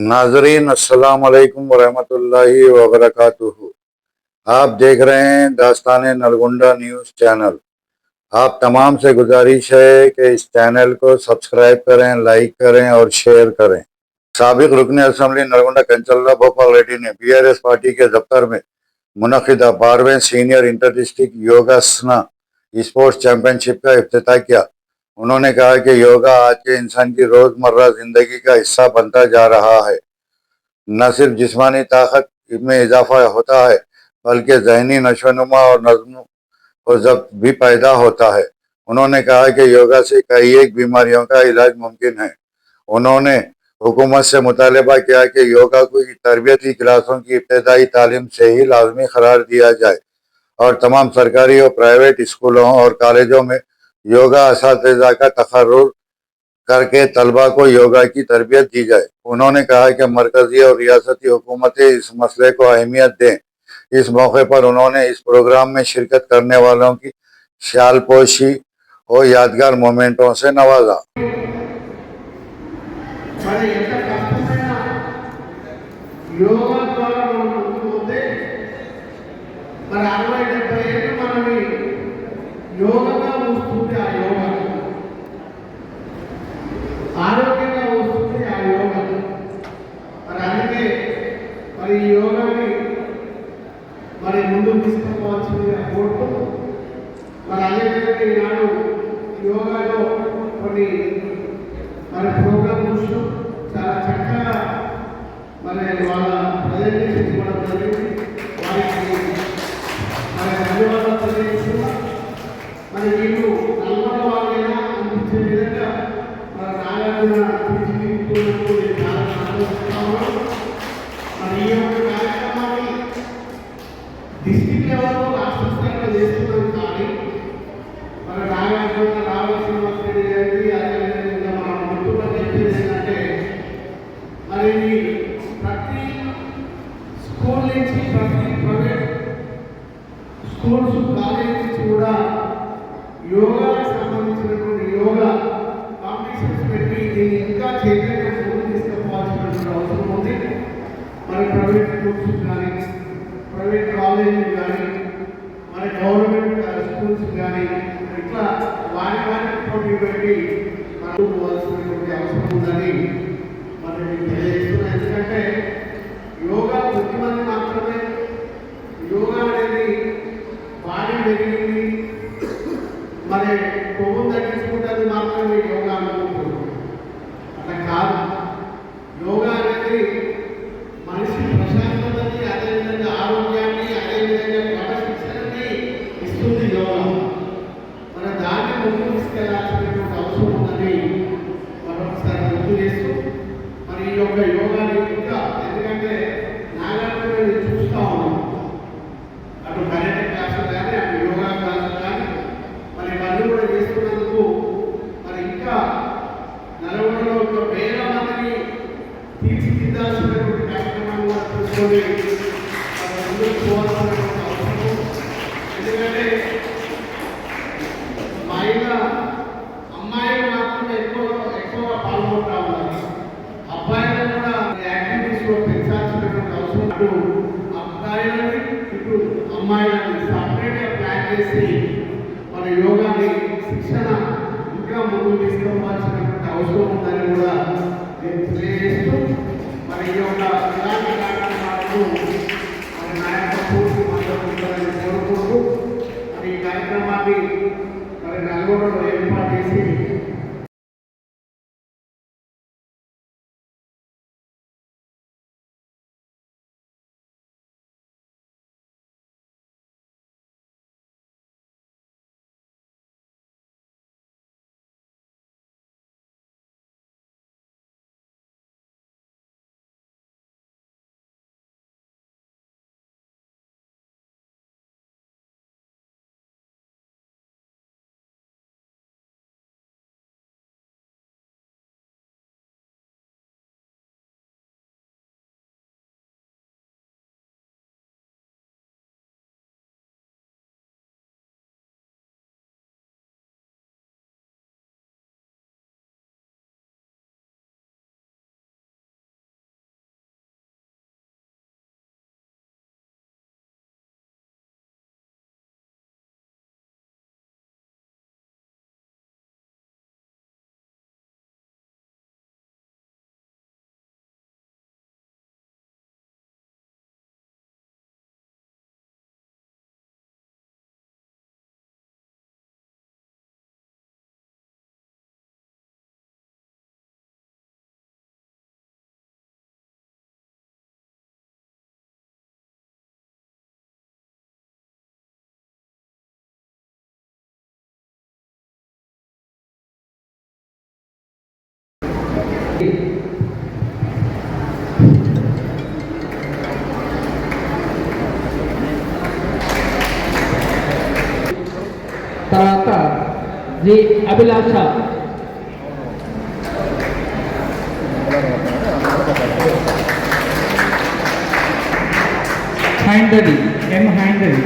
नाजरीन अस्सलाम वालेकुम वरहमतुल्लाहि वबरकातुहू। आप देख रहे हैं दास्तान नलगुंडा न्यूज़ चैनल। आप तमाम से गुजारिश है कि इस चैनल को सब्सक्राइब करें, लाइक करें और शेयर करें। साबिक रुकन असम्बली नलगुंडा कंचल्ला भोपाल रेड्डी ने बीआरएस पार्टी के दफ्तर में मुनक़िदा 12वें senior inter district योगासना sports championship का इफ्तिताह किया। उन्होंने कहा कि योगा आज के इंसान की रोजमर्रा जिंदगी का हिस्सा बनता जा रहा है। न सिर्फ जिस्मानी ताकत में इजाफा होता है बल्कि जहनी नशोनुमा और नज्म और जब्त भी पैदा होता है। उन्होंने कहा कि योगा से कई एक बीमारियों का इलाज मुमकिन है। उन्होंने हुकूमत से मुतालबा किया कि योगा को तरबियती क्लासों की इब्तदाई तालीम से ही लाजमी करार दिया जाए और तमाम सरकारी और प्राइवेट स्कूलों और कॉलेजों में योगा असातिज़ा का तकर्रुर करके तलबा को योगा की तरबियत दी जाए। उन्होंने कहा कि मरकजी और रियासती हुकूमतें इस मसले को अहमियत दें। इस मौके पर उन्होंने इस प्रोग्राम में शिरकत करने वालों की शालपोशी और यादगार मोमेंटों से नवाजा। యోగా ద్వారా మనం ముందుకు పోతే మరి 60-70 ఏళ్ళు మనని యోగగా వస్తుంది. ఆ యోగా ఆరోగ్యంగా వస్తుంది. ఆ యోగా మరి అందుకే మరి ఈ యోగాని మరి ముందుకు తీసుకోవాల్సిందిగా కోరుతూ మరి అదేవిధంగా ఈనాడు యోగాలో కొన్ని మరి ప్రోగ్రామ్స్ చాలా చక్కగా మరి వాళ్ళ ప్రజెంటేషన్ ఇవ్వడం జరిగింది. వారికి మరి ధన్యవాదాలు తెలియజేస్తున్నాం. మరి వీళ్ళు నల్గొండ వాళ్ళైనా అనిపించే విధంగా మరి నాగార్జున తీర్చిదిద్దుతున్నట్టు నేను చాలా సంతోషిస్తా ఉన్నాను. మరి ఈ యొక్క కార్యక్రమాన్ని డిస్ట్రిక్ట్ లెవెల్లో రాష్ట్ర స్థాయిలో చేస్తున్నాం. కానీ మరి నాగార్జున రావాల్సిన గారికి అదేవిధంగా మన ముందుగా చెప్పేది ఏంటంటే మరి ప్రతి స్కూల్ నుంచి ప్రతి ప్రైవేట్ స్కూల్స్ కాలేజ్ నుంచి కూడా యోగాకు సంబంధించినటువంటి యోగా కాంపిటీషన్స్ పెట్టి దీన్ని ఇంకా చైతన్యం ముందు తీసుకుపోవాల్సినటువంటి అవసరం ఉంది. మరి ప్రైవేట్ స్కూల్స్ కానీ ప్రైవేట్ కాలేజీలు కానీ మరి గవర్నమెంట్ స్కూల్స్ కానీ ఇట్లా వారికి పోటీ పెట్టి మనకు పోవాల్సినటువంటి అవసరం ఉందని మరి తెలియజేస్తున్నాను. ఎందుకంటే యోగా కొద్దిమంది మాత్రమే యోగా అనేది బాడీ పెరిగింది మరి కొవ్వు తగ్గించుకుంటుంది మాత్రమే యోగా అనుకుంటున్నాం. అట్లా కాదు. యోగా అనేది మనిషి ప్రశాంతతని అదేవిధంగా ఆరోగ్యాన్ని అదేవిధంగా క్రమశిక్షణని ఇస్తుంది యోగా. మన దాన్ని ముందుకు తీసుకెళ్లాల్సినటువంటి అవసరం ఉందని మరొకసారి గుర్తు చేస్తూ మరి ఈ యొక్క యోగాని ఇంకా ఎందుకంటే నాగార్జున చూస్తూ ఉన్నాం. అటు కరెంట్ క్లాసులు కానీ అటు యోగా క్లాసులు కానీ మరి ఇవన్నీ కూడా చేస్తున్నందుకు మరి ఇంకా నల్గొండలో ఒక 1000 మందిని తీర్చిదిద్దాల్సినటువంటి కార్యక్రమాన్ని కూడా తీసుకొని ముందుకు పోవాల్సినటువంటి అవసరం. ఎందుకంటే మహిళ అమ్మాయిలు మాత్రమే ఎక్కువగా పాల్గొంటా ఉన్నారు. అబ్బాయిలను కూడా యాక్టివిటీస్ లో పెంచాల్సినటువంటి అవసరం. అటు అబ్బాయిలని ఇటు అమ్మాయిలని సపరేట్ గా ప్లాన్ చేసి మన యోగాని శిక్షణ ఇంకా ముందుకు తీసుకోవాల్సినటువంటి అవసరం ఉందని కూడా నేను తెలియజేస్తూ మరి ఈ యొక్క ఇలాంటి కార్యక్రమాలను మరి నా యొక్క పూర్తి మద్దతు కోరుకుంటూ మరి ఈ కార్యక్రమాన్ని మరి నల్గొండలో ఏర్పాటు చేసి తర్వాత జి అభిలాష, హైందవి, ఎం హైందవి,